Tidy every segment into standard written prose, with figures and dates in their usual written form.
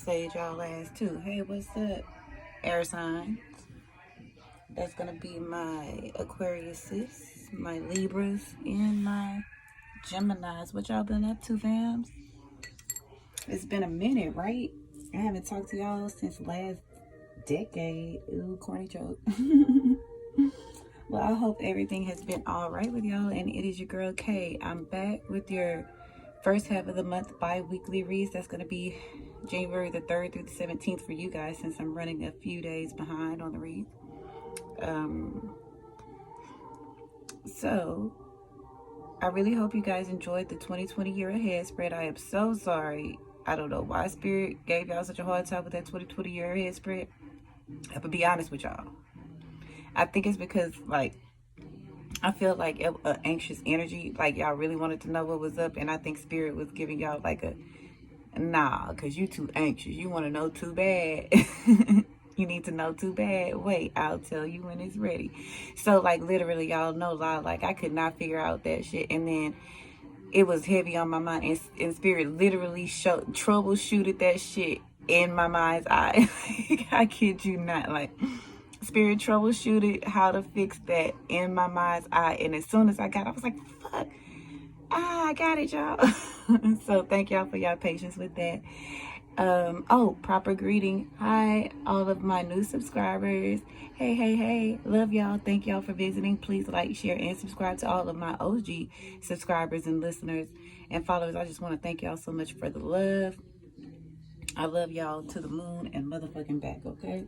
sage y'all ass too. Hey, what's up, air signs? That's gonna be my Aquariuses, my Libras, and my Geminis. What y'all been up to, fams? It's been a minute, right? I haven't talked to y'all since last decade. Ooh, corny joke. Well, I hope everything has been all right with y'all, and it is your girl Kay. I'm back with your first half of the month bi-weekly reads. That's going to be January the 3rd through the 17th for you guys, since I'm running a few days behind on the read. So I really hope you guys enjoyed the 2020 year ahead spread. I am so sorry. I don't know why Spirit gave y'all such a hard time with that 2020 year ahead spread. I have to be honest with y'all. I think it's because, like, I feel like an anxious energy, like y'all really wanted to know what was up, and I think Spirit was giving y'all like a, nah, because you too anxious. You want to know too bad. You need to know too bad. Wait, I'll tell you when it's ready. So, like, literally, y'all know, like, I could not figure out that shit, and then it was heavy on my mind, and Spirit literally troubleshooted that shit in my mind's eye. I kid you not, like, Spirit troubleshooted how to fix that in my mind's eye, and as soon as I got it, I was like, fuck, I got it, y'all. So thank y'all for y'all patience with that. Oh, proper greeting. Hi, all of my new subscribers. Hey, love y'all. Thank y'all for visiting. Please like, share, and subscribe to all of my OG subscribers and listeners and followers. I just want to thank y'all so much for the love. I love y'all to the moon and motherfucking back, okay?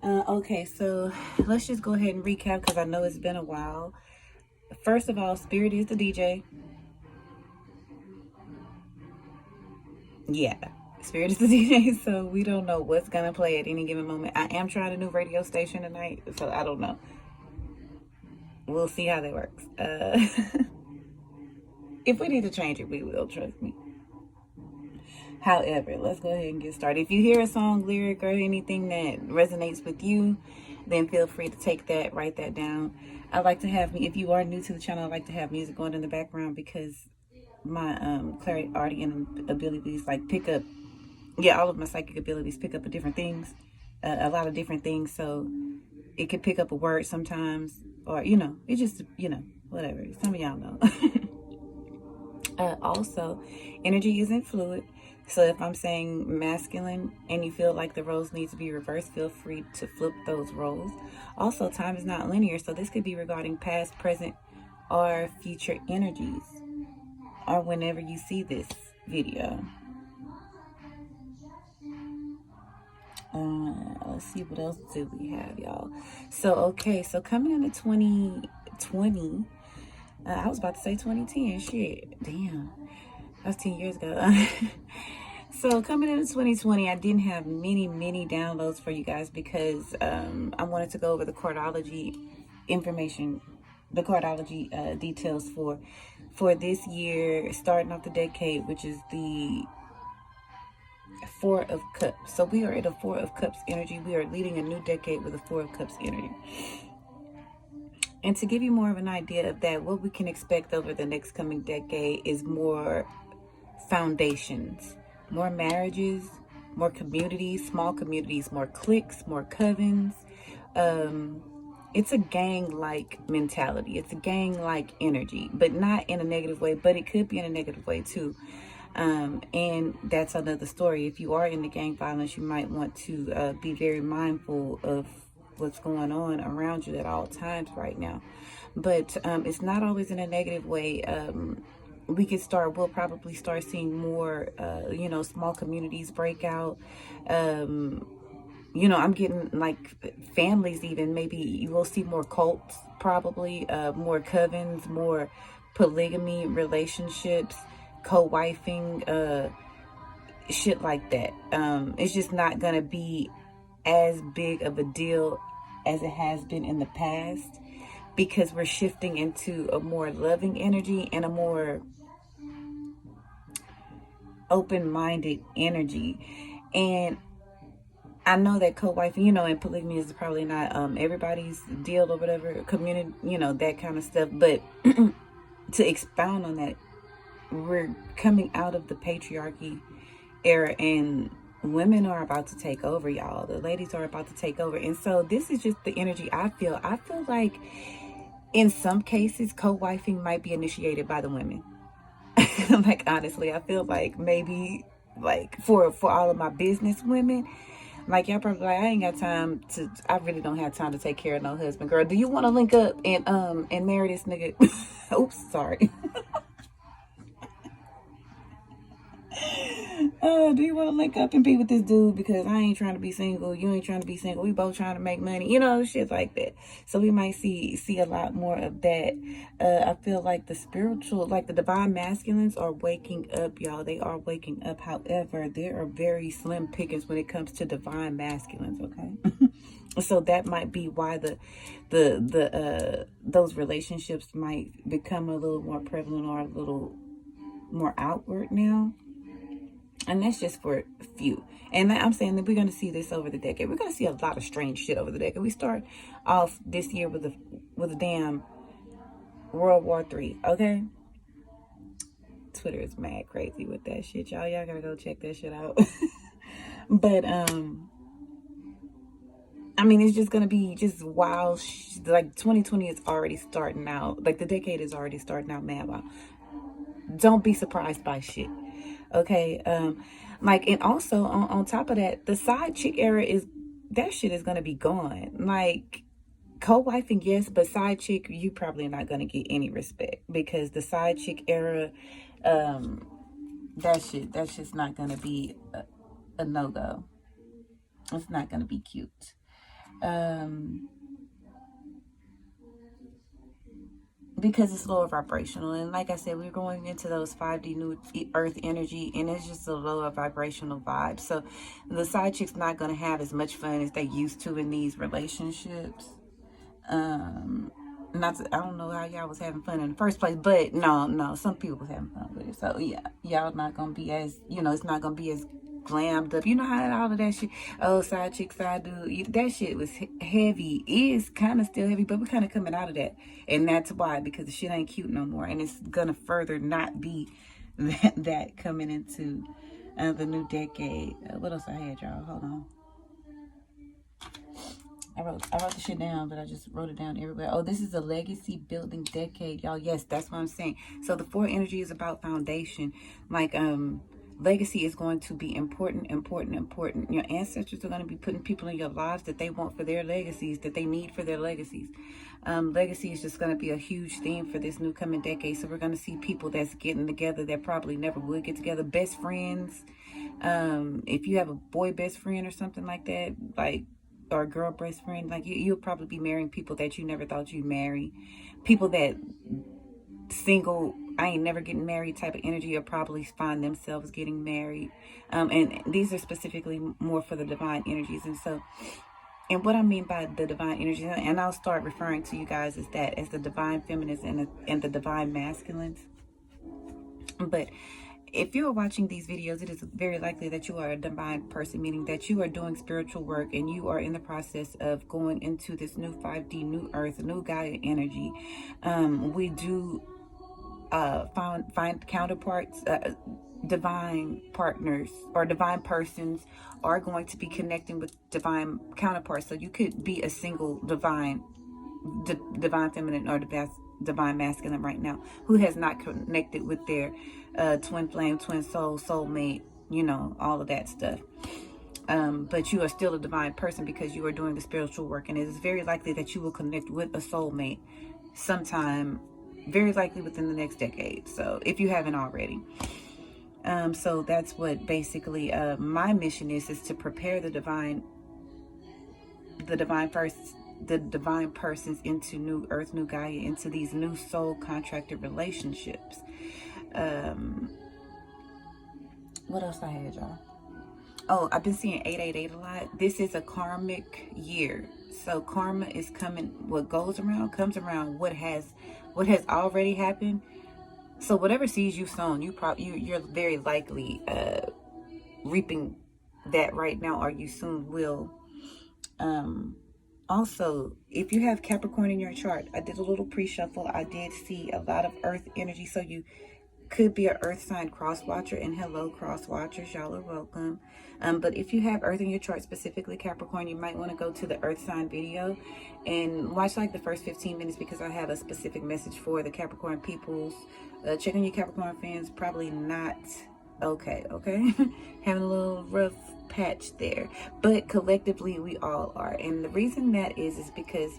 Okay, so let's just go ahead and recap, because I know it's been a while. First of all, Spirit is the DJ. Yeah, Spirit is the DJ, so we don't know what's gonna play at any given moment. I am trying a new radio station tonight, so I don't know. We'll see how that works. If we need to change it, we will, trust me. However, let's go ahead and get started. If you hear a song, lyric, or anything that resonates with you, then feel free to take that, write that down. I like to have, if you are new to the channel, I like to have music going in the background, because my clairaudience abilities, like, pick up, all of my psychic abilities pick up different things, a lot of different things. So it could pick up a word sometimes, or, it just, whatever. Some of y'all know. Also, energy isn't fluid. So if I'm saying masculine and you feel like the roles need to be reversed, feel free to flip those roles. Also, time is not linear. So this could be regarding past, present, or future energies, or whenever you see this video. Let's see, what else do we have, y'all? So, okay, so coming into 2020, I was about to say 2010, shit, damn, that was 10 years ago. So coming into 2020, I didn't have many downloads for you guys, because I wanted to go over the cardology information, the cardology details for this year, starting off the decade, which is the Four of Cups. So we are in a Four of Cups energy. We are leading a new decade with a Four of Cups energy. And to give you more of an idea of that, what we can expect over the next coming decade is more foundations, more marriages, more communities, small communities, more cliques, more covens. It's a gang-like mentality. It's a gang-like energy, but not in a negative way, but it could be in a negative way too. And that's another story. If you are in the gang violence, you might want to be very mindful of what's going on around you at all times right now. But it's not always in a negative way. We'll probably start seeing more, small communities break out. I'm getting, like, families even. Maybe you will see more cults, probably, more covens, more polygamy relationships, co-wifing, shit like that. It's just not gonna be as big of a deal as it has been in the past, because we're shifting into a more loving energy and a more open-minded energy. And I know that co-wifing, and polygamy is probably not everybody's deal or whatever, community, that kind of stuff. But to expound on that, we're coming out of the patriarchy era, and women are about to take over, y'all. The ladies are about to take over. And so this is just the energy I feel. I feel like in some cases, co-wifing might be initiated by the women. Like, honestly, I feel like maybe like for all of my business women, like y'all probably like, I ain't got time to, I really don't have time to take care of no husband. Girl, do you want to link up and marry this nigga? Oops, sorry. Do you want to link up and be with this dude? Because I ain't trying to be single. You ain't trying to be single. We both trying to make money. You know, shit like that. So we might see a lot more of that. I feel like the spiritual, like the divine masculines are waking up, y'all. They are waking up. However, there are very slim pickings when it comes to divine masculines. Okay. So that might be why those relationships might become a little more prevalent or a little more outward now. And that's just for a few. And I'm saying that we're going to see this over the decade. We're going to see a lot of strange shit over the decade. We start off this year with a damn World War III, okay? Twitter is mad crazy with that shit, y'all. Y'all gotta go check that shit out. But I mean, it's just gonna be just wild. Like 2020 is already starting out. Like the decade is already starting out, man. Wow. Don't be surprised by shit. Okay. Like, and also on top of that, the side chick era that shit is gonna be gone. Like, co-wifing, yes, but side chick, you probably not gonna get any respect because the side chick era, that's just not gonna be a no-go. It's not gonna be cute. Because it's lower vibrational, and like I said, we're going into those 5D new earth energy, and it's just a lower vibrational vibe. So the side chick's not going to have as much fun as they used to in these relationships. I don't know how y'all was having fun in the first place, but no, some people was having fun with it. So yeah, y'all not gonna be as, it's not gonna be as glammed up. You know how all of that shit, oh, side chick, side dude, that shit was heavy. Is kind of still heavy, but we're kind of coming out of that, and that's why, because the shit ain't cute no more, and it's gonna further not be that coming into the new decade. What else I had, y'all? Hold on. I wrote the shit down, but I just wrote it down everywhere. Oh, this is a legacy building decade, y'all. Yes, that's what I'm saying. So the 4 energy is about foundation. Like, legacy is going to be important. Your ancestors are going to be putting people in your lives that they want for their legacies, that they need for their legacies. Legacy is just going to be a huge theme for this new coming decade. So we're going to see people that's getting together that probably never would get together. Best friends. If you have a boy best friend or something like that, like, or a girl best friend, like you'll probably be marrying people that you never thought you'd marry. People that single, I ain't never getting married type of energy will probably find themselves getting married. And these are specifically more for the divine energies. And what I mean by the divine energies, and I'll start referring to you guys as that, as the divine feminines and the divine masculines. But if you are watching these videos, it is very likely that you are a divine person, meaning that you are doing spiritual work and you are in the process of going into this new 5D, new earth, new Gaia energy. We do find counterparts, divine partners or divine persons are going to be connecting with divine counterparts. So you could be a single divine feminine or divine masculine right now who has not connected with their twin flame, twin soul, soulmate, all of that stuff. But you are still a divine person because you are doing the spiritual work, and it is very likely that you will connect with a soulmate sometime, very likely within the next decade. So if you haven't already. So that's what basically my mission is to prepare the divine persons into new earth, new Gaia, into these new soul contracted relationships. What else I had, y'all? Oh, I've been seeing 888 a lot. This is a karmic year. So karma is coming. What goes around comes around. What has already happened. So whatever seeds you've sown, you're very likely reaping that right now, or you soon will. Also, if you have Capricorn in your chart, I did a little pre-shuffle. I did see a lot of earth energy. So could be an earth sign cross watcher, and hello cross watchers, y'all are welcome. But if you have earth in your chart, specifically Capricorn, you might want to go to the earth sign video and watch like the first 15 minutes, because I have a specific message for the Capricorn peoples. Check on your Capricorn fans, probably not okay. Having a little rough patch there, but collectively we all are. And the reason that is because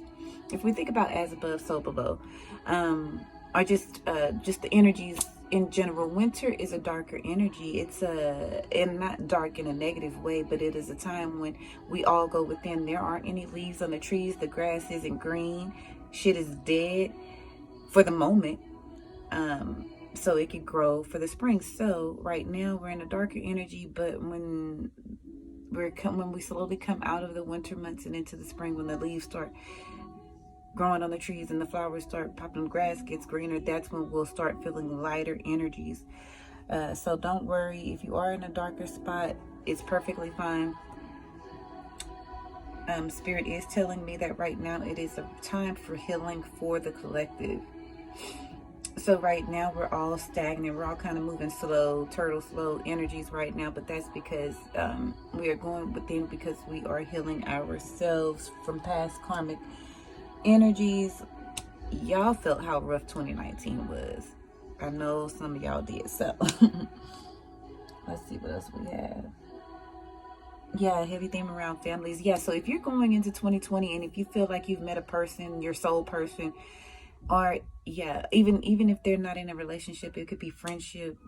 if we think about as above so below, are just the energies in general. Winter is a darker energy. It's and not dark in a negative way, but it is a time when we all go within. There aren't any leaves on the trees, the grass isn't green, shit is dead for the moment, so it could grow for the spring. So right now we're in a darker energy, but when we slowly come out of the winter months and into the spring, when the leaves start growing on the trees and the flowers start popping, grass gets greener, that's when we'll start feeling lighter energies. So don't worry if you are in a darker spot, it's perfectly fine. Spirit is telling me that right now it is a time for healing for the collective. So right now we're all stagnant, we're all kind of moving slow, turtle slow energies right now, but that's because we are going within, because we are healing ourselves from past karmic energies. Y'all felt how rough 2019 was. I know some of y'all did. So let's see what else we have. Yeah, heavy theme around families. Yeah, so if you're going into 2020 and if you feel like you've met a person, your soul person, or yeah, even if they're not in a relationship, it could be friendship,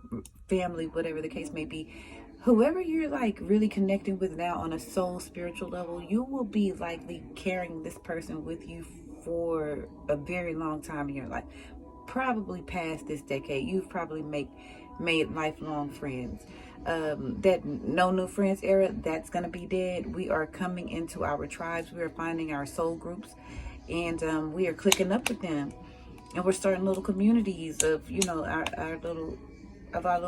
family, whatever the case may be, whoever you're like really connecting with now on a soul spiritual level, you will be likely carrying this person with you for a very long time in your life, probably past this decade. You've probably made lifelong friends. That no new friends era, that's gonna be dead. We are coming into our tribes, we are finding our soul groups, and we are clicking up with them, and we're starting little communities of, you know, our little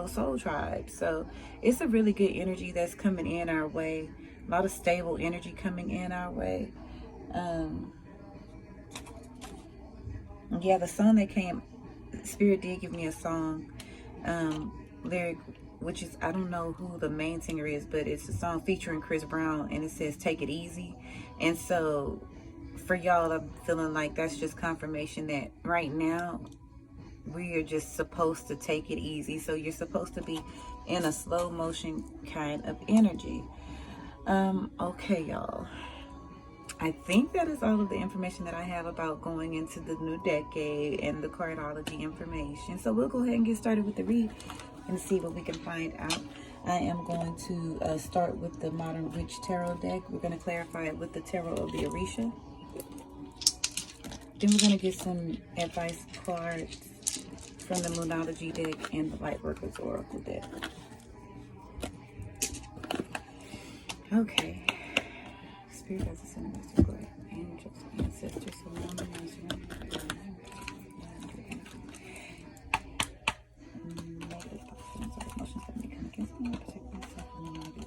soul tribe. So it's a really good energy that's coming in our way, a lot of stable energy coming in our way. Yeah, the song that came, Spirit did give me a song lyric, which is, I don't know who the main singer is, but it's a song featuring Chris Brown, and it says take it easy. And so for y'all, I'm feeling like that's just confirmation that right now we are just supposed to take it easy. So you're supposed to be in a slow motion kind of energy. Okay, y'all, I think that is all of the information that I have about going into the new decade and the cardology information. So we'll go ahead and get started with the read and see what we can find out. I am going to start with the Modern Witch Tarot deck. We're going to clarify it with the Tarot of the Orisha. Then we're going to get some advice cards from the Moonology deck and the Lightworkers Oracle deck. Okay. Spirit has a cinematic glory. Angels, ancestors, surrounding us. Negative thoughts, emotions that may come against me. Protect myself from the negative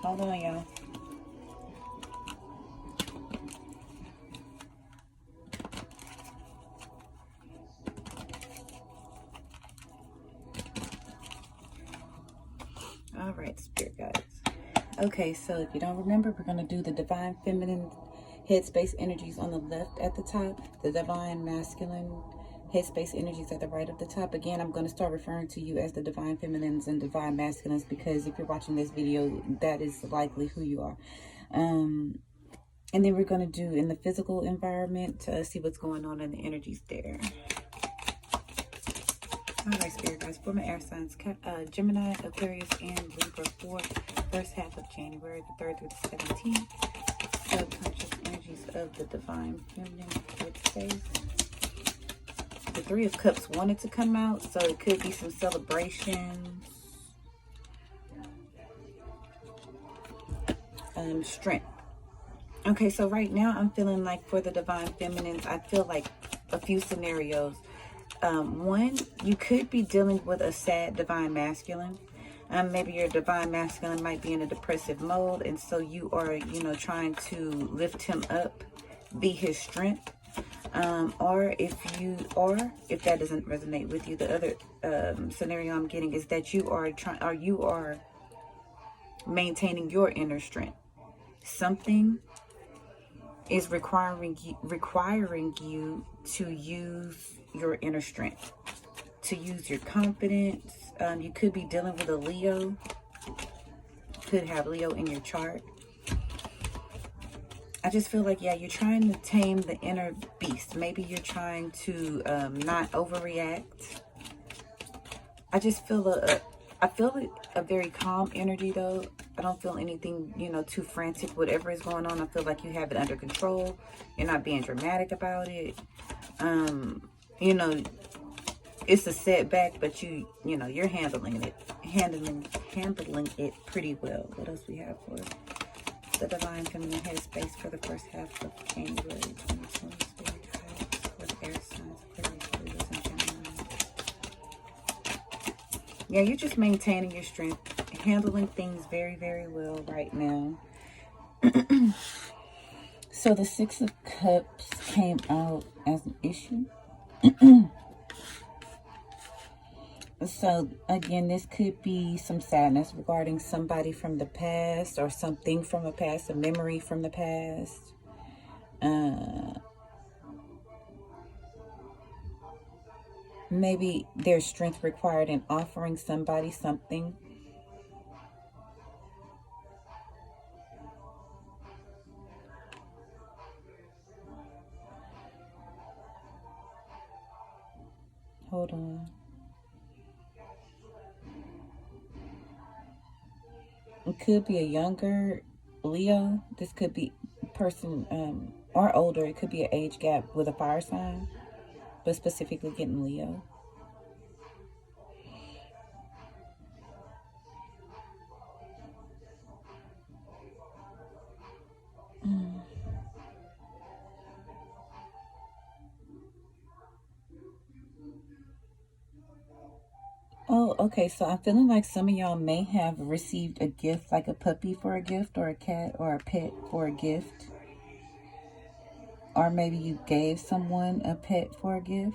Hold on, y'all. All right, Spirit guides. Okay, so if you don't remember, we're going to do the Divine Feminine headspace energies on the left at the top, the Divine Masculine headspace energies at the right of the top. Again, I'm going to start referring to you as the Divine Feminines and Divine Masculines, because if you're watching this video, that is likely who you are. And then we're going to do in the physical environment to see what's going on in the energies there. All right, Spirit guys, for my air signs, Gemini, Aquarius, and Libra for first half of January, the 3rd through the 17th. Subconscious energies of the Divine Feminine headspace. The Three of Cups wanted to come out, so it could be some celebrations. strength. Okay, so right now I'm feeling like for the divine feminines, I feel like a few scenarios. One, you could be dealing with a sad divine masculine. Maybe your divine masculine might be in a depressive mode, and so you are, you know, trying to lift him up, be his strength. Or if that doesn't resonate with you, the other scenario I'm getting is that you are maintaining your inner strength. Something is requiring you to use your inner strength, to use your confidence. You could be dealing with a Leo. Could have Leo in your chart. I just feel like, yeah, you're trying to tame the inner beast. Maybe you're trying to not overreact. I just feel I feel a very calm energy though. I don't feel anything, you know, too frantic. Whatever is going on, I feel like you have it under control. You're not being dramatic about it. You know, it's a setback, but you know, you're handling it pretty well. What else we have for the divine feminine headspace for the first half of January 2020? For the air signs, Aquarius, Libra, and Gemini. Yeah, you're just maintaining your strength, handling things very, very well right now. So the Six of Cups came out as an issue. So again, this could be some sadness regarding somebody from the past or something from the past, a memory from the past. Maybe there's strength required in offering somebody something. Hold on. It could be a younger Leo. This could be a person or older. It could be an age gap with a fire sign, but specifically getting Leo. Oh, okay. So I'm feeling like some of y'all may have received a gift, like a puppy for a gift, or a cat or a pet for a gift. Or maybe you gave someone a pet for a gift.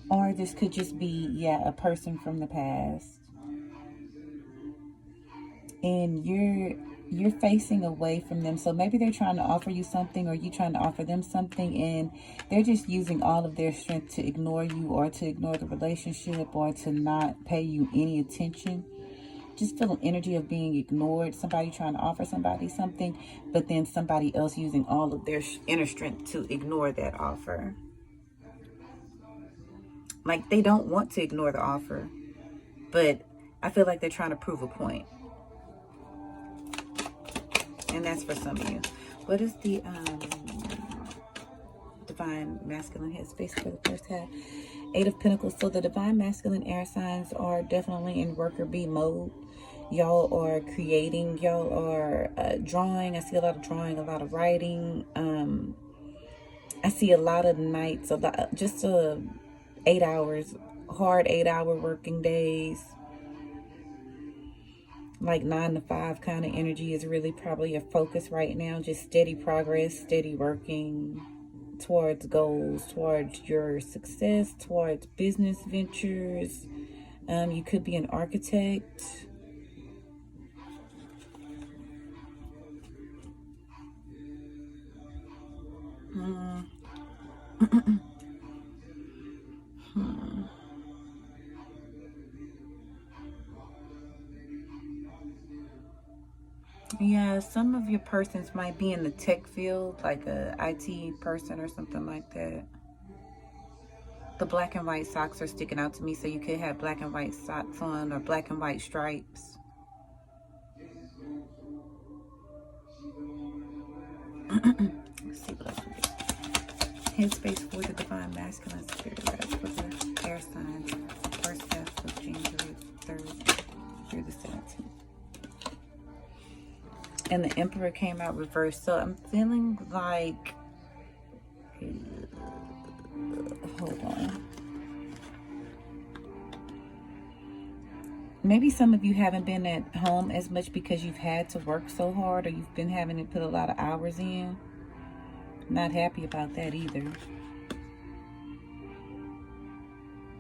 Or this could just be, yeah, a person from the past. And you're facing away from them. So maybe they're trying to offer you something, or you trying to offer them something, and they're just using all of their strength to ignore you, or to ignore the relationship, or to not pay you any attention. Just feel an energy of being ignored. Somebody trying to offer somebody something, but then somebody else using all of their inner strength to ignore that offer. Like they don't want to ignore the offer, but I feel like they're trying to prove a point. And that's for some of you. What is the divine masculine headspace for the first half? Eight of Pentacles. So the divine masculine air signs are definitely in worker bee mode. Y'all are creating. Y'all are drawing. I see a lot of drawing, a lot of writing. I see a lot of nights, just 8 hours, hard 8-hour working days. Like 9 to 5 kind of energy is really probably your focus right now. Just steady progress, steady working towards goals, towards your success, towards business ventures. You could be an architect. Yeah, some of your persons might be in the tech field, like a IT person or something like that. The black and white socks are sticking out to me, so you could have black and white socks on, or black and white stripes. Let's see what else we get. headspace for the divine masculine spirit guides for the air signs, first half of January 3rd through the 17th. And the Emperor came out reversed. So I'm feeling like, hold on. Maybe some of you haven't been at home as much because you've had to work so hard, or you've been having to put a lot of hours in. Not happy about that either.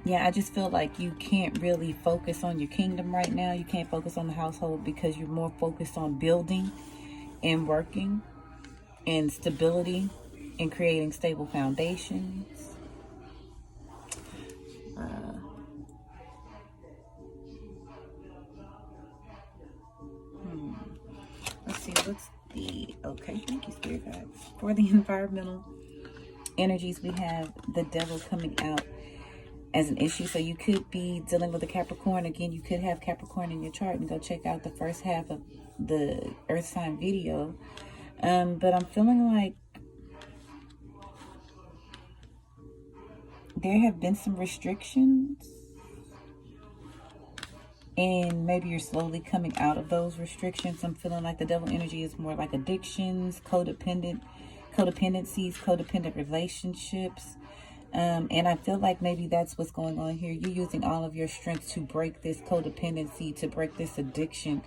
Yeah, I just feel like you can't really focus on your kingdom right now. You can't focus on the household because you're more focused on building and working and stability and creating stable foundations. Let's see, what's the, okay, thank you, Spirit Guides. For the environmental energies, we have the Devil coming out as an issue. So you could be dealing with a Capricorn. Again, you could have Capricorn in your chart, and go check out the first half of the Earth sign video. But I'm feeling like there have been some restrictions, and maybe you're slowly coming out of those restrictions. I'm feeling like the Devil energy is more like addictions, codependencies, codependent relationships. And I feel like maybe that's what's going on here. You're using all of your strength to break this codependency, to break this addiction.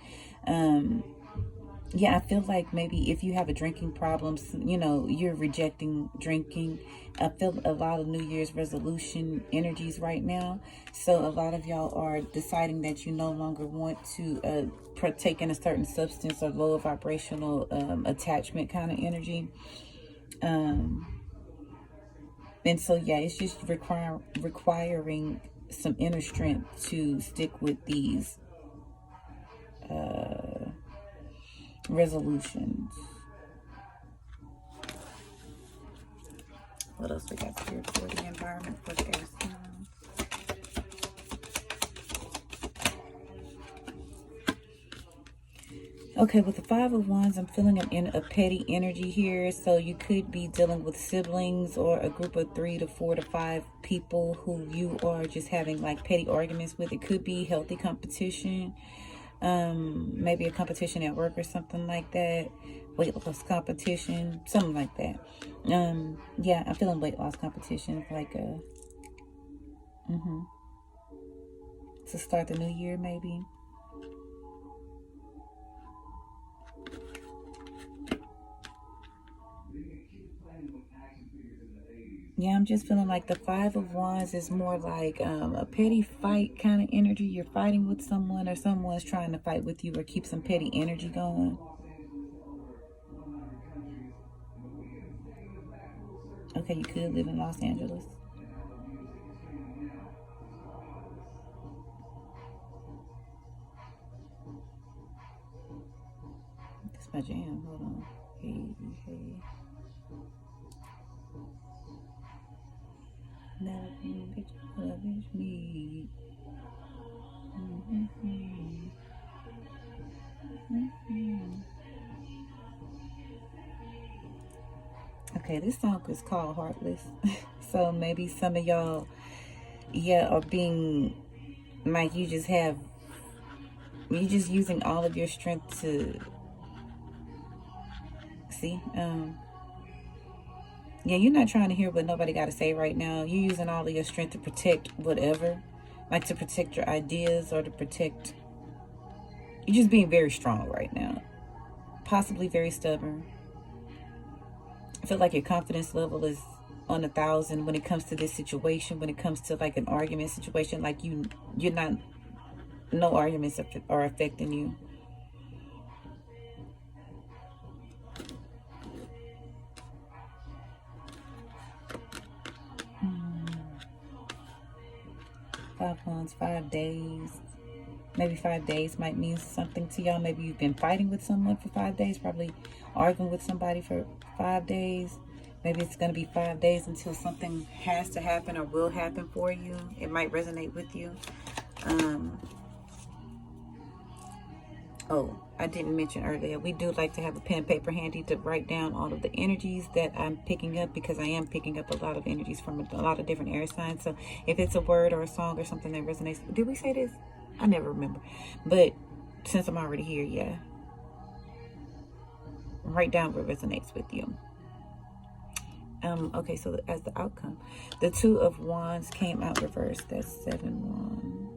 Yeah, I feel like maybe if you have a drinking problem, you know, you're rejecting drinking. I feel a lot of New Year's resolution energies right now. So a lot of y'all are deciding that you no longer want to partake in a certain substance or lower vibrational attachment kind of energy. And so, yeah, it's just requiring some inner strength to stick with these resolutions. What else we got here for the environment for the air signs? Okay, with the Five of Wands, I'm feeling a petty energy here. So you could be dealing with siblings or a group of 3 to 4 to 5 people who you are just having like petty arguments with. It could be healthy competition. Maybe a competition at work or something like that. Weight loss competition, something like that. Yeah, I'm feeling weight loss competition, like to start the new year, maybe. Yeah, I'm just feeling like the Five of Wands is more like a petty fight kind of energy. You're fighting with someone, or someone's trying to fight with you, or keep some petty energy going. Okay, you could live in Los Angeles. That's my jam. Hold on. Hey. Nothing but your love is me. Okay, this song is called Heartless. So maybe some of y'all, yeah, are being like, you're just using all of your strength to see. Yeah, you're not trying to hear what nobody got to say right now. You're using all of your strength to protect whatever, like to protect your ideas, or to protect. You're just being very strong right now, possibly very stubborn. I feel like your confidence level is on 1,000 when it comes to this situation. When it comes to like an argument situation, like you're not. No arguments are affecting you. Five months, 5 days. Maybe 5 days might mean something to y'all. Maybe you've been fighting with someone for 5 days, probably arguing with somebody for 5 days. Maybe it's going to be 5 days until something has to happen or will happen for you. It might resonate with you. Oh, I didn't mention earlier, we do like to have a pen and paper handy to write down all of the energies that I'm picking up, because I am picking up a lot of energies from a lot of different air signs. So if it's a word or a song or something that resonates, did we say this? I never remember. But since I'm already here, yeah, write down what resonates with you. Okay, so as the outcome, the Two of Wands came out reversed. That's 7 Wands.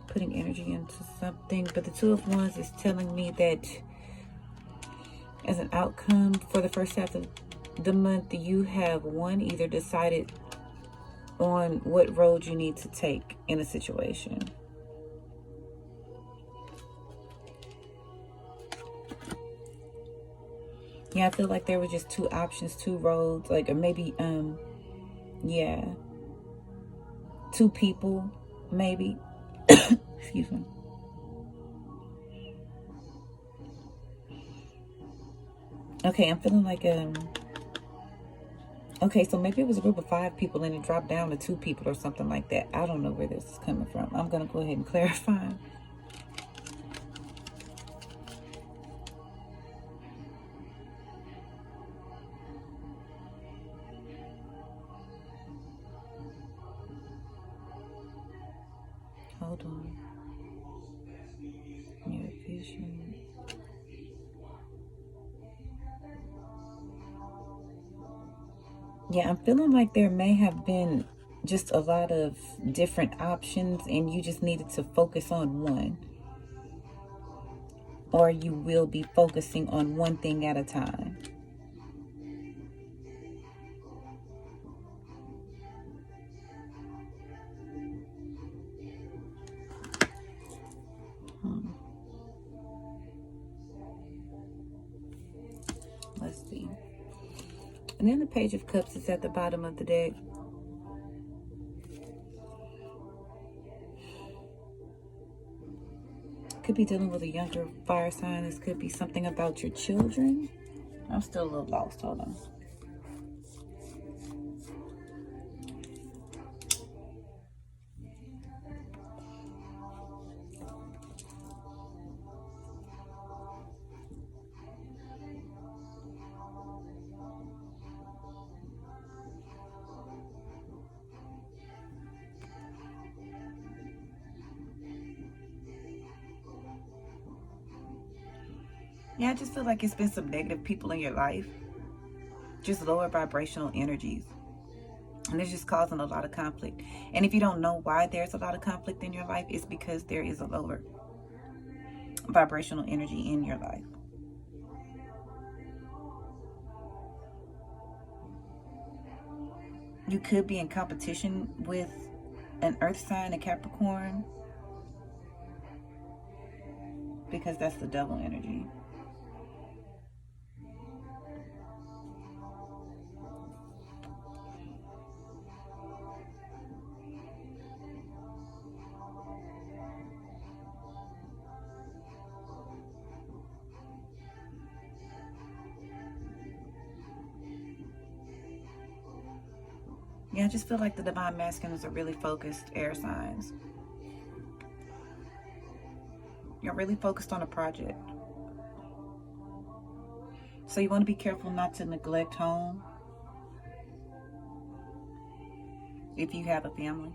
Putting energy into something, but the Two of Wands is telling me that as an outcome for the first half of the month, you have either decided on what road you need to take in a situation. Yeah, I feel like there were just two options, two roads, like, or maybe, yeah, two people, maybe. Excuse me. Okay, I'm feeling like, okay, so maybe it was a group of 5 people and it dropped down to 2 people or something like that. I don't know where this is coming from. I'm going to go ahead and clarify. Hold on. Your vision. Yeah, I'm feeling like there may have been just a lot of different options and you just needed to focus on one. Or you will be focusing on one thing at a time. Let's see. And then the Page of Cups is at the bottom of the deck. Could be dealing with a younger fire sign. This could be something about your children. I'm still a little lost. Hold on. Yeah, I just feel like it's been some negative people in your life. Just lower vibrational energies. And it's just causing a lot of conflict. And if you don't know why there's a lot of conflict in your life, it's because there is a lower vibrational energy in your life. You could be in competition with an earth sign, a Capricorn, because that's the devil energy. Yeah, I just feel like the divine masculines are really focused air signs. You're really focused on a project. So you want to be careful not to neglect home if you have a family.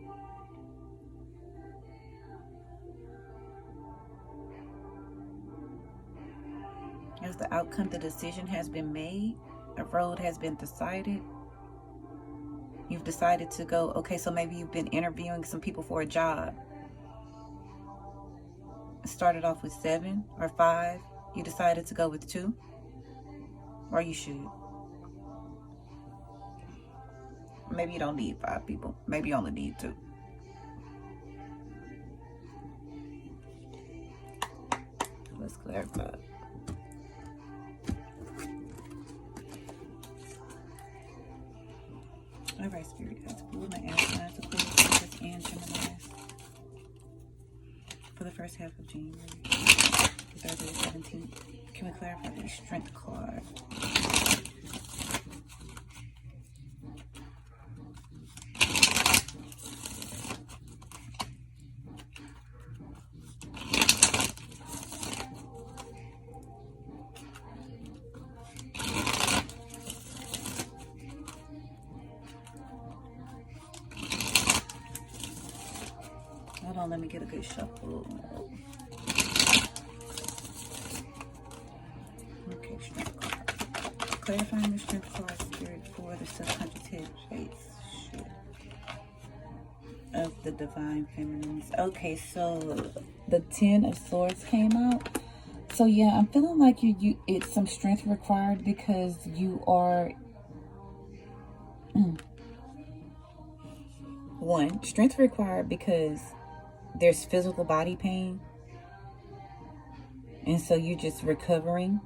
As the outcome, the decision has been made. A road has been decided. You've decided to go, okay, so maybe you've been interviewing some people for a job. It started off with 7 or 5. You decided to go with 2. Or you should. Maybe you don't need 5 people. Maybe you only need 2. Let's clarify. All right, Spirit guides, pull my air signs, Aquarius, and Gemini for the first half of January, Thursday the 17th. Can we clarify the Strength card? on, let me get a good shuffle. Okay, strength card. Clarifying the strength card spirit for the subconscious head space. Shit. Of the divine feminines. Okay, so the 10 of swords came out. So yeah, I'm feeling like it's some strength required because you are one, strength required because there's physical body pain, and so you're just recovering.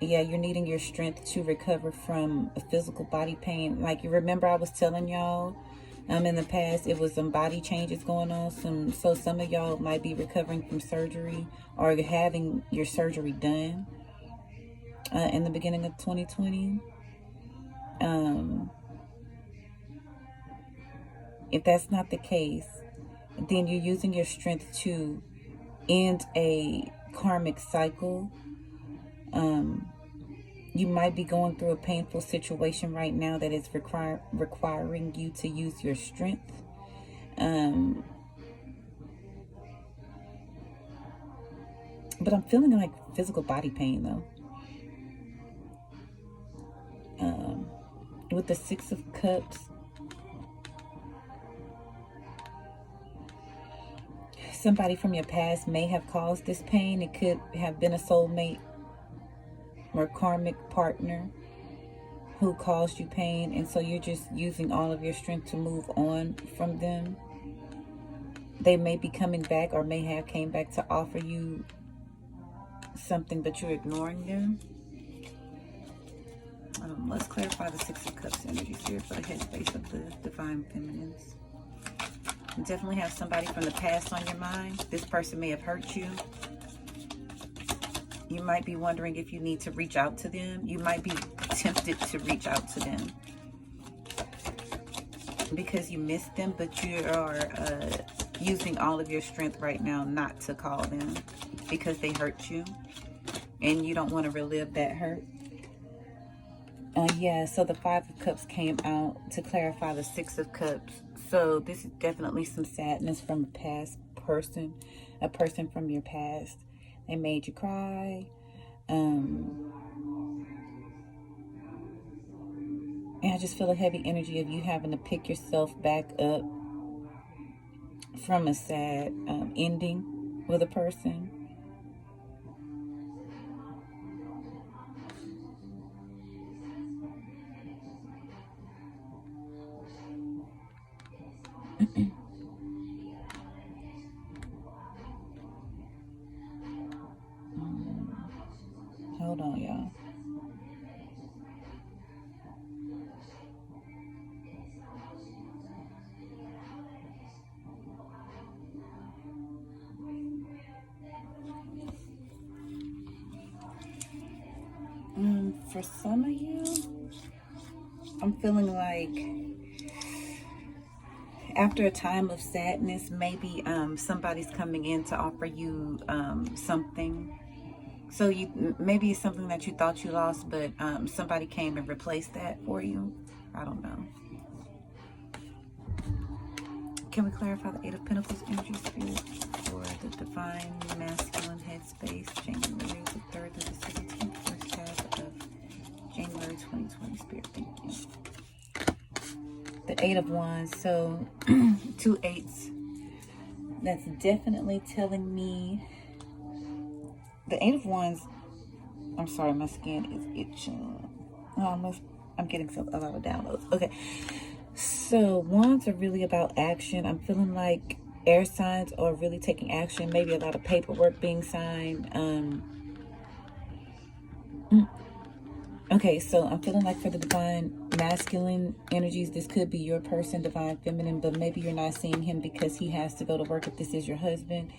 Yeah, you're needing your strength to recover from a physical body pain. Like, you remember I was telling y'all in the past, it was some body changes going on. So some of y'all might be recovering from surgery or having your surgery done in the beginning of 2020. If that's not the case, then you're using your strength to end a karmic cycle. You might be going through a painful situation right now that is requiring you to use your strength. But I'm feeling like physical body pain though. With the 6 of Cups, somebody from your past may have caused this pain. It could have been a soulmate or karmic partner who caused you pain, and so you're just using all of your strength to move on from them. They may be coming back or may have came back to offer you something, but you're ignoring them. Let's clarify the 6 of Cups energy here for the headspace of the divine feminines. You definitely have somebody from the past on your mind. This person may have hurt you. You might be wondering if you need to reach out to them. You might be tempted to reach out to them because you miss them, but you are using all of your strength right now not to call them because they hurt you and you don't want to relive that hurt. Yeah, so the 5 of Cups came out to clarify the 6 of Cups. So this is definitely some sadness from a past person, a person from your past. They made you cry. And I just feel a heavy energy of you having to pick yourself back up from a sad ending with a person. Hold on, y'all. For some of you, I'm feeling like after a time of sadness, maybe somebody's coming in to offer you something. So maybe it's something that you thought you lost, but somebody came and replaced that for you. I don't know. Can we clarify the 8 of Pentacles energy spirit for the divine masculine headspace, January the 3rd to the 17th, first half of January 2020 spirit? Thank you. The 8 of Wands, so 2 8s. That's definitely telling me the 8 of Wands. I'm sorry, my skin is itching. I'm getting a lot of downloads. Okay, so Wands are really about action. I'm feeling like air signs are really taking action. Maybe a lot of paperwork being signed. Okay, so I'm feeling like for the divine masculine energies, this could be your person, divine feminine, but maybe you're not seeing him because he has to go to work if this is your husband.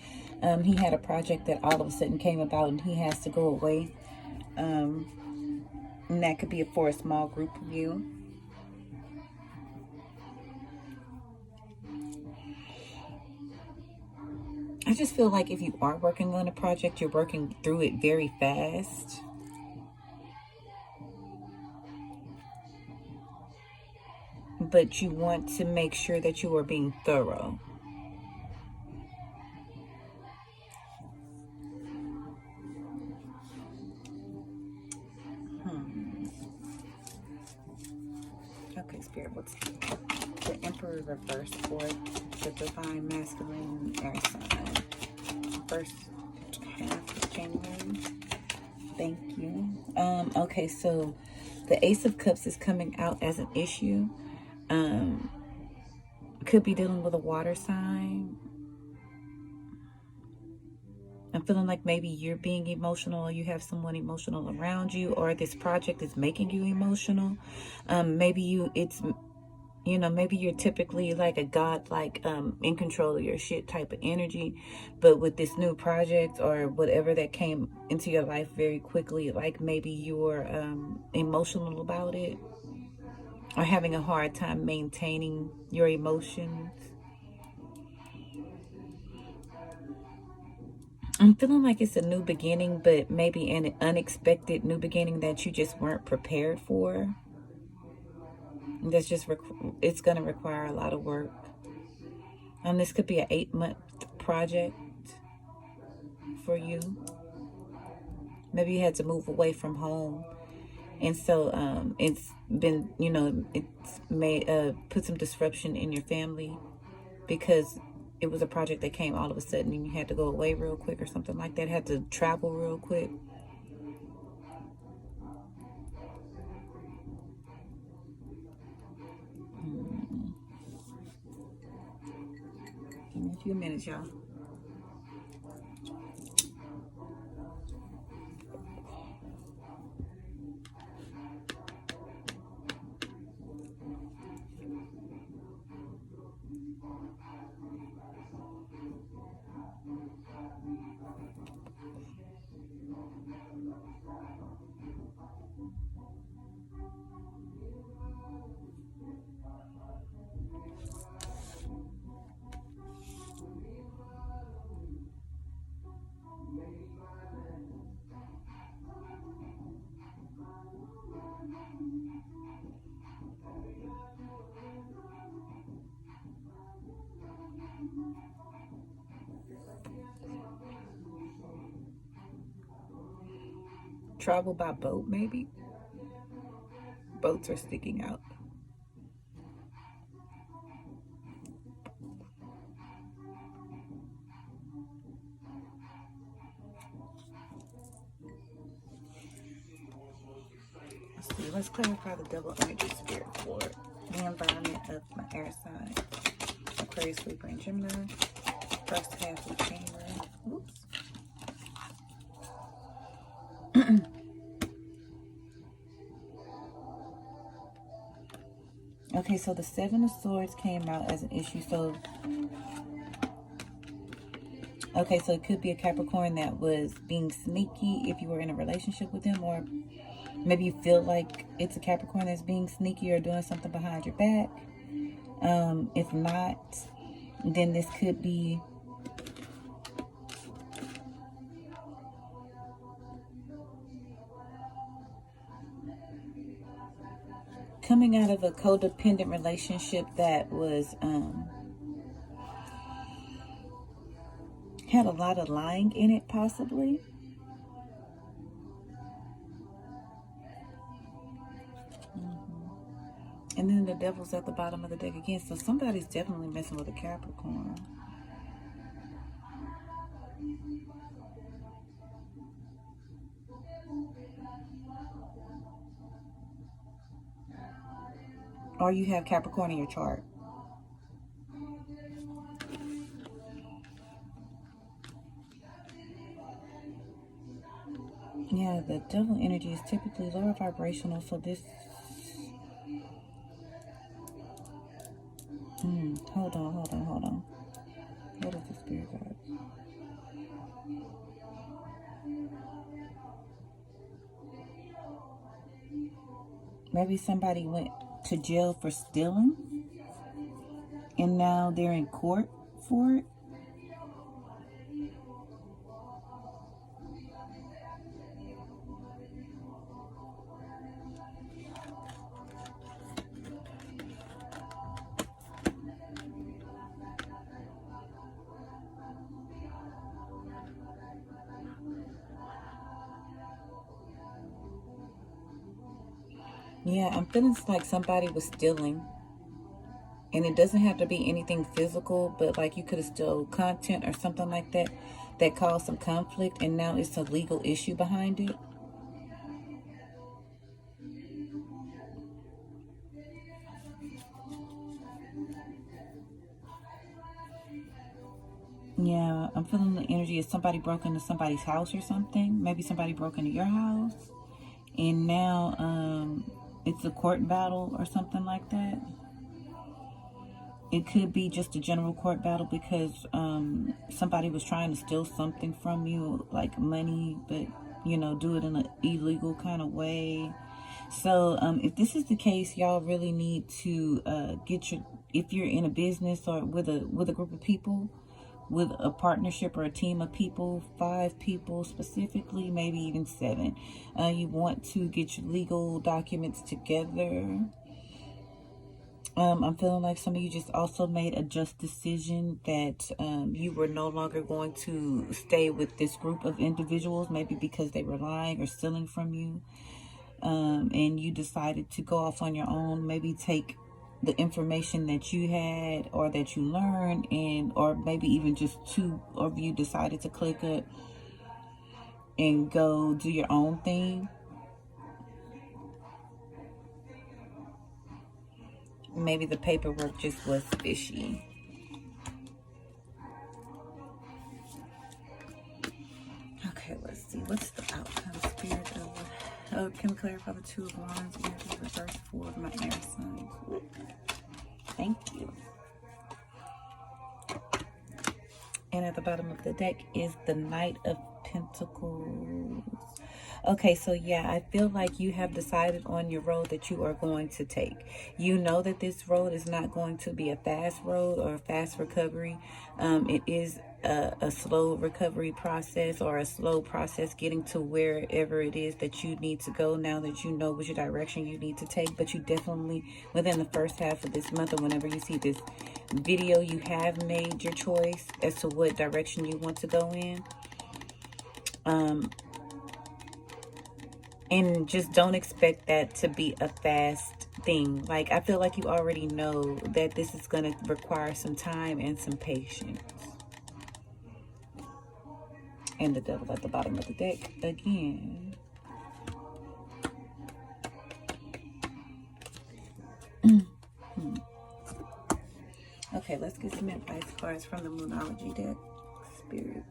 He had a project that all of a sudden came about and he has to go away. And that could be for a small group of you. I just feel like if you are working on a project, you're working through it very fast. But you want to make sure that you are being thorough. Okay, Spirit, what's the Emperor reverse for the Divine Masculine air sign? First half of January. Thank you. Okay, so the Ace of Cups is coming out as an issue. Could be dealing with a water sign. I'm feeling like maybe you're being emotional, or you have someone emotional around you, or this project is making you emotional. Maybe maybe you're typically like a god, like in control of your shit type of energy, but with this new project or whatever that came into your life very quickly, like maybe you're emotional about it, or having a hard time maintaining your emotions. I'm feeling like it's a new beginning, but maybe an unexpected new beginning that you just weren't prepared for. That's just it's going to require a lot of work. This could be an 8-month project for you. Maybe you had to move away from home, and so it's been, it's may put some disruption in your family because it was a project that came all of a sudden and you had to go away real quick or something like that. Had to travel real quick. Give me a few minutes, y'all. Travel by boat, maybe? Boats are sticking out. Let's clarify the double energy, Spirit, for the environment of my air sign. Aquarius, Libra, and Gemini. First half of January. Oops. Okay, so the Seven of Swords came out as an issue. So it could be a Capricorn that was being sneaky if you were in a relationship with them, or maybe you feel like it's a Capricorn that's being sneaky or doing something behind your back. If not, then this could be coming out of a codependent relationship that was had a lot of lying in it, possibly. And then the Devil's at the bottom of the deck again. So somebody's definitely messing with a Capricorn. Or you have Capricorn in your chart. Yeah, the Devil energy is typically lower vibrational. So this... Hold on. What is the Spirit card? Maybe somebody went to jail for stealing, and now they're in court for it. Yeah, I'm feeling like somebody was stealing. And it doesn't have to be anything physical, but like you could have stole content or something like that that caused some conflict, and now it's a legal issue behind it. Yeah, I'm feeling the energy of somebody broke into somebody's house or something. Maybe somebody broke into your house. And now it's a court battle or something like that. It could be just a general court battle because somebody was trying to steal something from you, like money, but, you know, do it in an illegal kind of way. So if this is the case, y'all really need to get your, if you're in a business or with a group of people, with a partnership or a team of people, 5 people specifically, maybe even 7, you want to get your legal documents together. I'm feeling like some of you just also made a just decision that you were no longer going to stay with this group of individuals, maybe because they were lying or stealing from you. And you decided to go off on your own, maybe take the information that you had or that you learned, and or maybe even just 2 of you decided to click up and go do your own thing. Maybe the paperwork just was fishy. Okay, let's see. What's the outcome, Spirit of... Oh, can we clarify the 2 of Wands, energy, reverse 4 of my air signs? Thank you. And at the bottom of the deck is the Knight of Pentacles. Okay, so yeah, I feel like you have decided on your road that you are going to take. You know that this road is not going to be a fast road or a fast recovery. It is a slow recovery process, or a slow process getting to wherever it is that you need to go, now that you know which direction you need to take. But you definitely, within the first half of this month, or whenever you see this video, you have made your choice as to what direction you want to go in. And just don't expect that to be a fast thing. Like, I feel like you already know that this is going to require some time and some patience. And the Devil at the bottom of the deck again. Okay, let's get some advice cards from the Moonology deck, Spirit.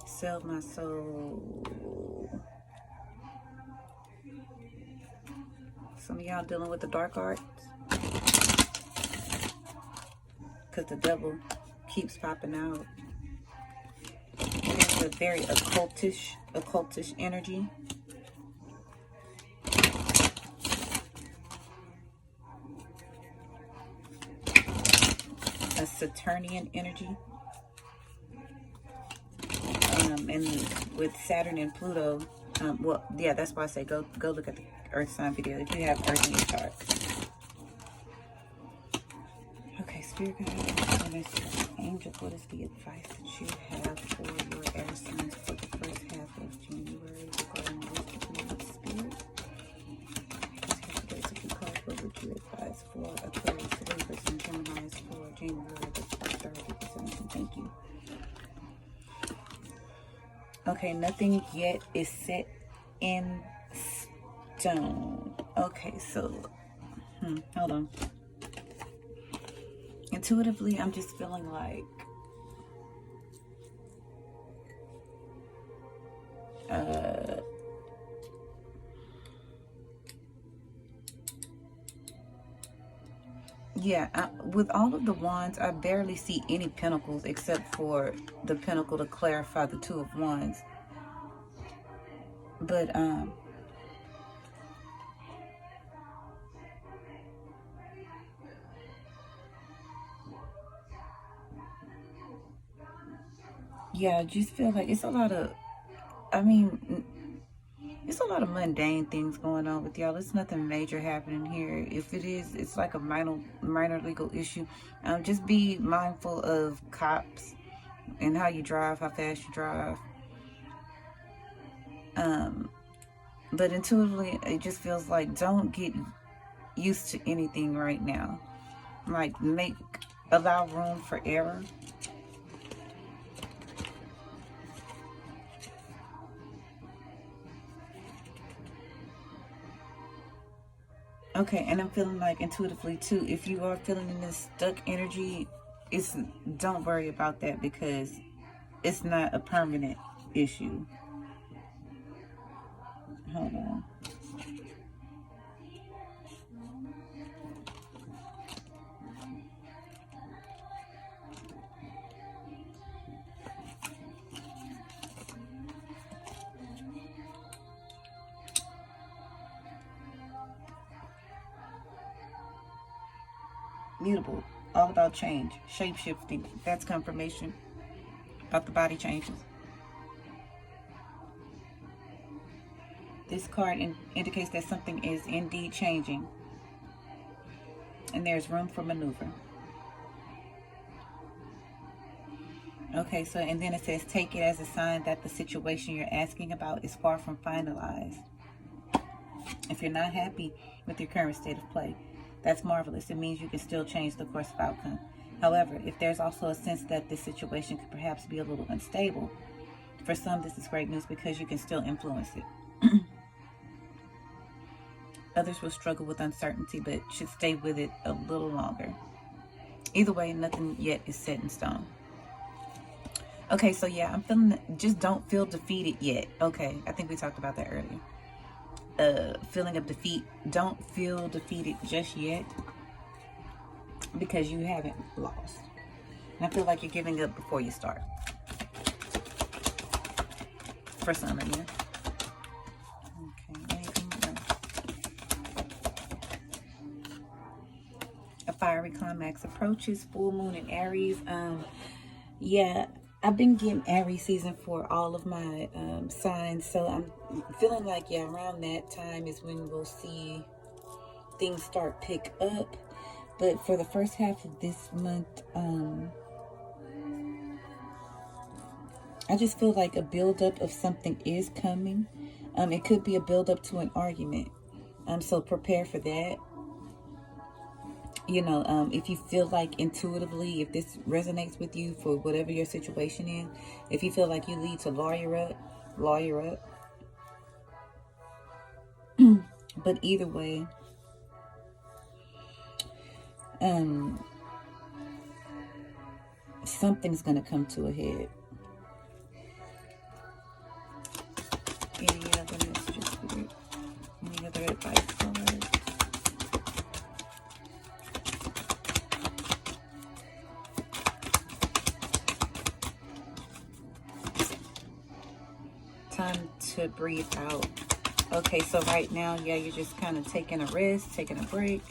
Sell my soul. Some of y'all dealing with the dark arts, because the Devil keeps popping out. It's a very occultish energy. A Saturnian energy. And with Saturn and Pluto, well, yeah, that's why I say go look at the Earth sign video if you have Earth in your chart. Okay, Spirit guide, angel, what is the advice that you have for your air signs for the first half of January regarding this Spirit? What would you advise for Aquarius, Libra, and Gemini for January the 3rd? Thank you. Okay, nothing yet is set in stone. Okay, so, hold on. Intuitively, I'm just feeling like, yeah, with all of the wands, I barely see any pentacles except for the pentacle to clarify the 2 of wands. But, yeah, I just feel like it's a lot of, it's a lot of mundane things going on with y'all. It's nothing major happening here. If it is, it's like a minor legal issue. Just be mindful of cops and how you drive, how fast you drive. But intuitively, it just feels like don't get used to anything right now. Like, allow room for error. Okay, and I'm feeling like intuitively too, if you are feeling in this stuck energy, don't worry about that, because it's not a permanent issue. Hold on. Mutable, all about change, shape-shifting. That's confirmation about the body changes. This card indicates that something is indeed changing, and there's room for maneuver. Okay, so, and then it says, take it as a sign that the situation you're asking about is far from finalized. If you're not happy with your current state of play, that's marvelous. It means you can still change the course of outcome. However, if there's also a sense that this situation could perhaps be a little unstable, for some this is great news because you can still influence it. Others will struggle with uncertainty but should stay with it a little longer. Either way, nothing yet is set in stone. Okay, so yeah, I'm feeling just don't feel defeated yet. Okay, I think we talked about that earlier. Feeling of defeat. Don't feel defeated just yet, because you haven't lost. And I feel like you're giving up before you start. For some of you. Okay, anything else? A fiery climax approaches. Full moon in Aries. Yeah, I've been getting Aries season for all of my signs, so I'm feeling like, yeah, around that time is when we'll see things start pick up. But for the first half of this month, I just feel like a buildup of something is coming. It could be a buildup to an argument, so prepare for that. You know, if you feel like intuitively, if this resonates with you for whatever your situation is, if you feel like you need to lawyer up. But either way, something's going to come to a head. Any other messages for it? Any other advice for it? Time to breathe out. Okay, so right now, yeah, you're just kind of taking a rest, taking a break.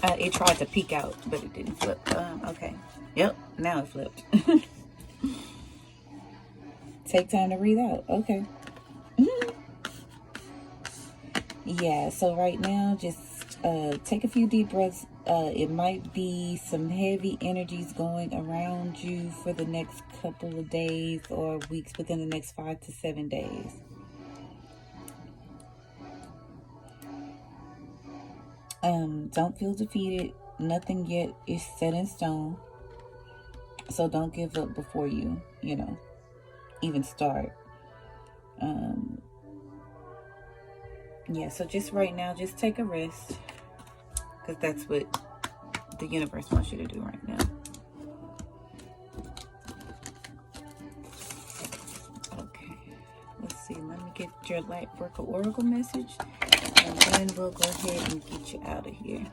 It tried to peek out, but it didn't flip. Okay. Yep, now it flipped. Take time to breathe out. Okay. Yeah, so right now, just take a few deep breaths. It might be some heavy energies going around you for the next couple of days or weeks, within the next 5 to 7 days. Don't feel defeated. Nothing yet is set in stone. So don't give up before you even start. Yeah, so just right now, just take a rest, because that's what the universe wants you to do right now. Okay, let's see. Let me get your light worker oracle message, and then we'll go ahead and get you out of here.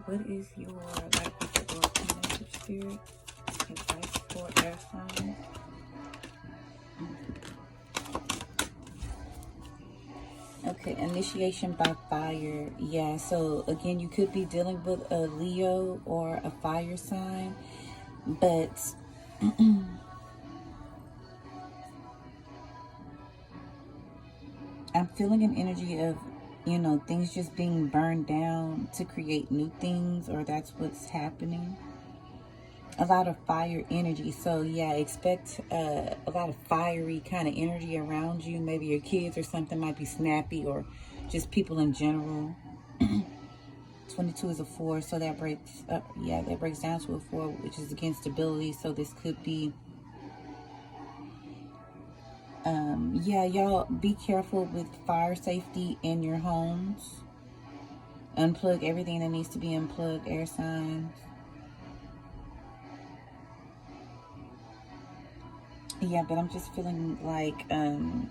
What is your life with the oracle message, spirit? Advice for air signs? Okay, initiation by fire. Yeah, so again, you could be dealing with a Leo or a fire sign, but I'm feeling an energy of, you know, things just being burned down to create new things, or that's what's happening. A lot of fire energy. So yeah, expect a lot of fiery kind of energy around you. Maybe your kids or something might be snappy, or just people in general. 22 is a 4, so that breaks up. Yeah, that breaks down to a 4, which is against stability. So this could be, yeah, y'all be careful with fire safety in your homes. Unplug everything that needs to be unplugged, air signs. Yeah, but I'm just feeling like, I'm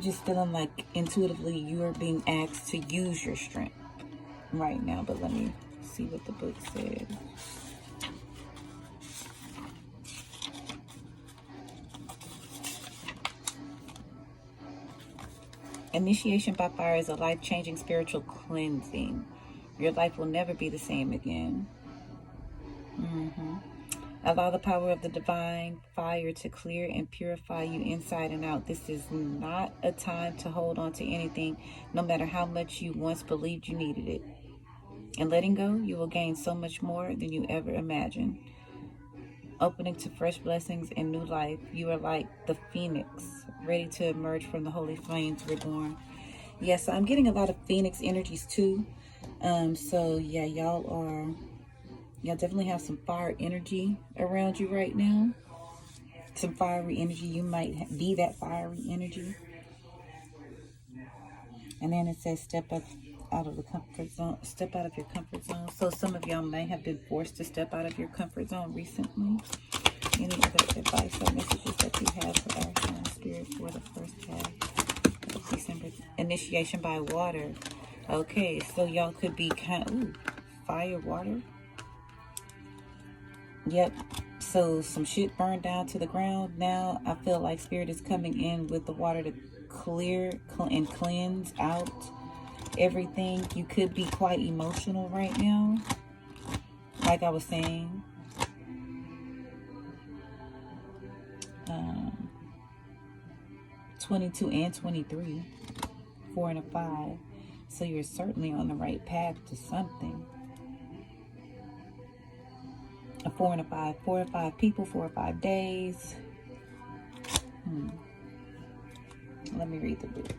just feeling like intuitively you are being asked to use your strength right now. But let me see what the book says. Initiation by fire is a life-changing spiritual cleansing. Your life will never be the same again. Allow the power of the divine fire to clear and purify you inside and out. This is not a time to hold on to anything, no matter how much you once believed you needed it. In letting go, you will gain so much more than you ever imagined. Opening to fresh blessings and new life, you are like the phoenix, ready to emerge from the holy flames reborn. Yes, so I'm getting a lot of phoenix energies too. So yeah, y'all definitely have some fire energy around you right now. Some fiery energy. You might be that fiery energy. And then it says step up out of the comfort zone. Step out of your comfort zone. So some of y'all may have been forced to step out of your comfort zone recently. Any other advice or messages that you have for our sign spirit for the first half of December? Initiation by water. Okay, so y'all could be fire, water. Yep. So some shit burned down to the ground. Now I feel like spirit is coming in with the water to clear and cleanse out everything. You could be quite emotional right now, like I was saying. 22 and 23, 4 and a 5. So you're certainly on the right path to something. A 4 and a 5, 4 or 5 people, 4 or 5 days. Let me read the book.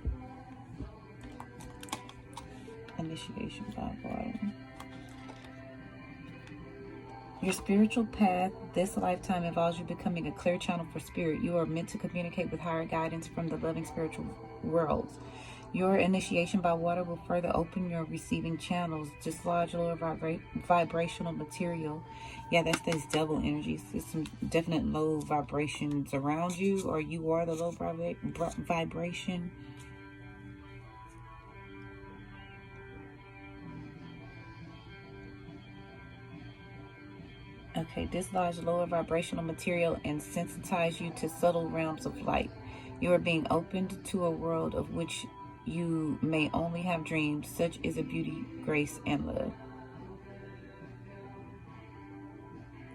Initiation by water. Your spiritual path this lifetime involves you becoming a clear channel for spirit. You are meant to communicate with higher guidance from the loving spiritual worlds. Your initiation by water will further open your receiving channels, dislodge lower vibrational material. Yeah, that's this double energy. There's some definite low vibrations around you, or you are the low vibration. Okay, dislodge lower vibrational material and sensitize you to subtle realms of light. You are being opened to a world of which you may only have dreamed. Such is a beauty, grace, and love.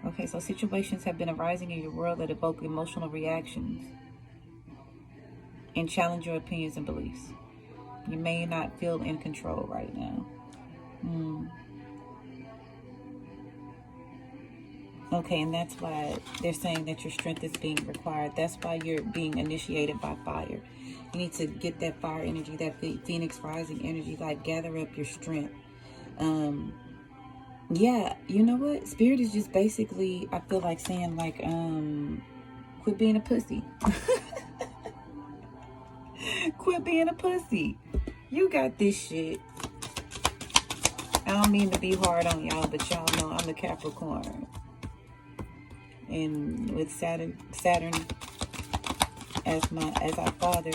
Okay, so situations have been arising in your world that evoke emotional reactions and challenge your opinions and beliefs. You may not feel in control right now. Okay, and that's why they're saying that your strength is being required. That's why you're being initiated by fire. You need to get that fire energy, that phoenix rising energy, like gather up your strength. Yeah, you know what? Spirit is just basically, I feel like saying like, quit being a pussy. Quit being a pussy. You got this shit. I don't mean to be hard on y'all, but y'all know I'm a Capricorn. And with Saturn as our father,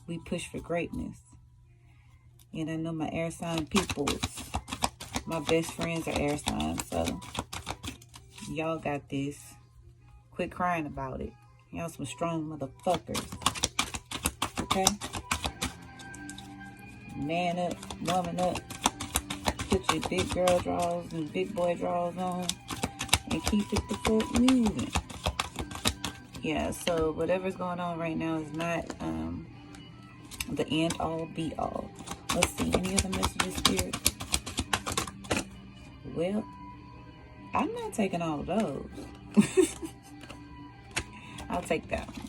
we push for greatness. And I know my air sign peoples, my best friends are air signs, so y'all got this. Quit crying about it. Y'all some strong motherfuckers. Okay? Man up, woman up. Put your big girl drawers and big boy drawers on and keep it the fuck moving. Yeah, so whatever's going on right now is not the end all be all. Let's see, any other messages, Spirit? Well, I'm not taking all of those. I'll take that one.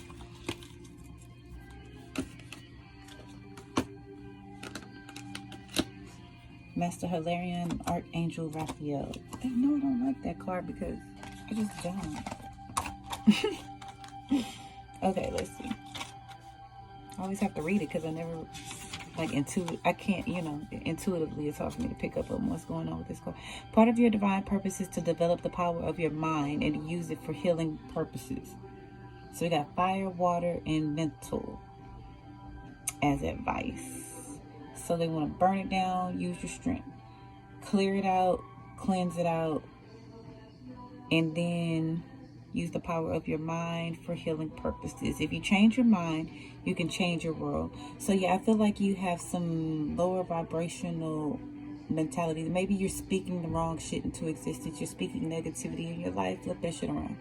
Master Hilarion, Archangel Raphael. They know I don't like that card because I just don't. Okay, let's see. I always have to read it because I never, like, I can't, intuitively it's hard for me to pick up on what's going on with this card. Part of your divine purpose is to develop the power of your mind and use it for healing purposes. So we got fire, water, and mental as advice. So they want to burn it down, use your strength. Clear it out, cleanse it out, and then use the power of your mind for healing purposes. If you change your mind, you can change your world. So yeah, I feel like you have some lower vibrational mentality. Maybe you're speaking the wrong shit into existence. You're speaking negativity in your life. Flip that shit around.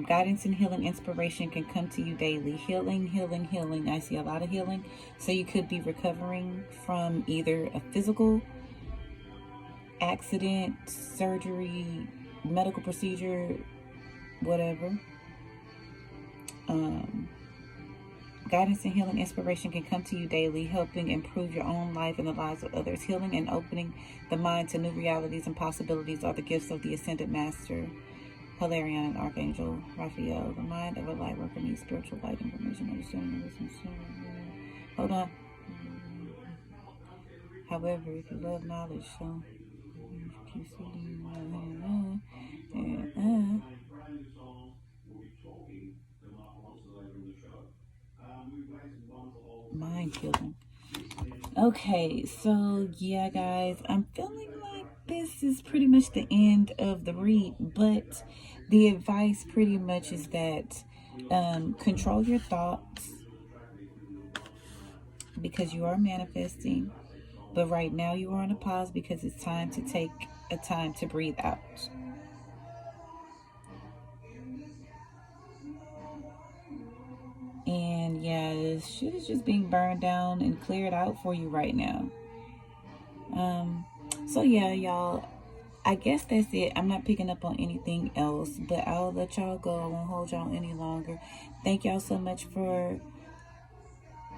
Guidance and healing inspiration can come to you daily. Healing, healing, healing. I see a lot of healing. So you could be recovering from either a physical accident, surgery, medical procedure, whatever. Guidance and healing inspiration can come to you daily, helping improve your own life and the lives of others. Healing and opening the mind to new realities and possibilities are the gifts of the Ascended Master Hilarion and Archangel Raphael. The mind of a light worker needs spiritual light, information, understanding, wisdom. Hold on. However, if you love knowledge, so mind healing. Okay, so yeah, guys, I'm feeling like this is pretty much the end of the read, but the advice pretty much is that control your thoughts because you are manifesting, but right now you are on a pause because it's time to take a time to breathe out. And yeah, this shit is just being burned down and cleared out for you right now. So yeah, y'all, I guess that's it. I'm not picking up on anything else, but I'll let y'all go. I won't hold y'all any longer. Thank y'all so much for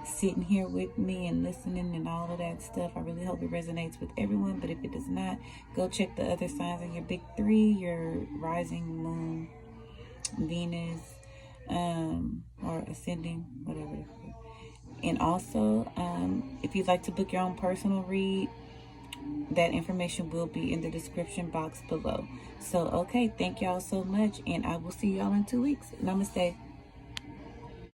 sitting here with me and listening and all of that stuff. I really hope it resonates with everyone, but if it does not, go check the other signs in your big three, your rising moon, Venus, or ascending, whatever. And also, if you'd like to book your own personal read, that information will be in the description box below. So, okay, thank y'all so much, and I will see y'all in 2 weeks. Namaste.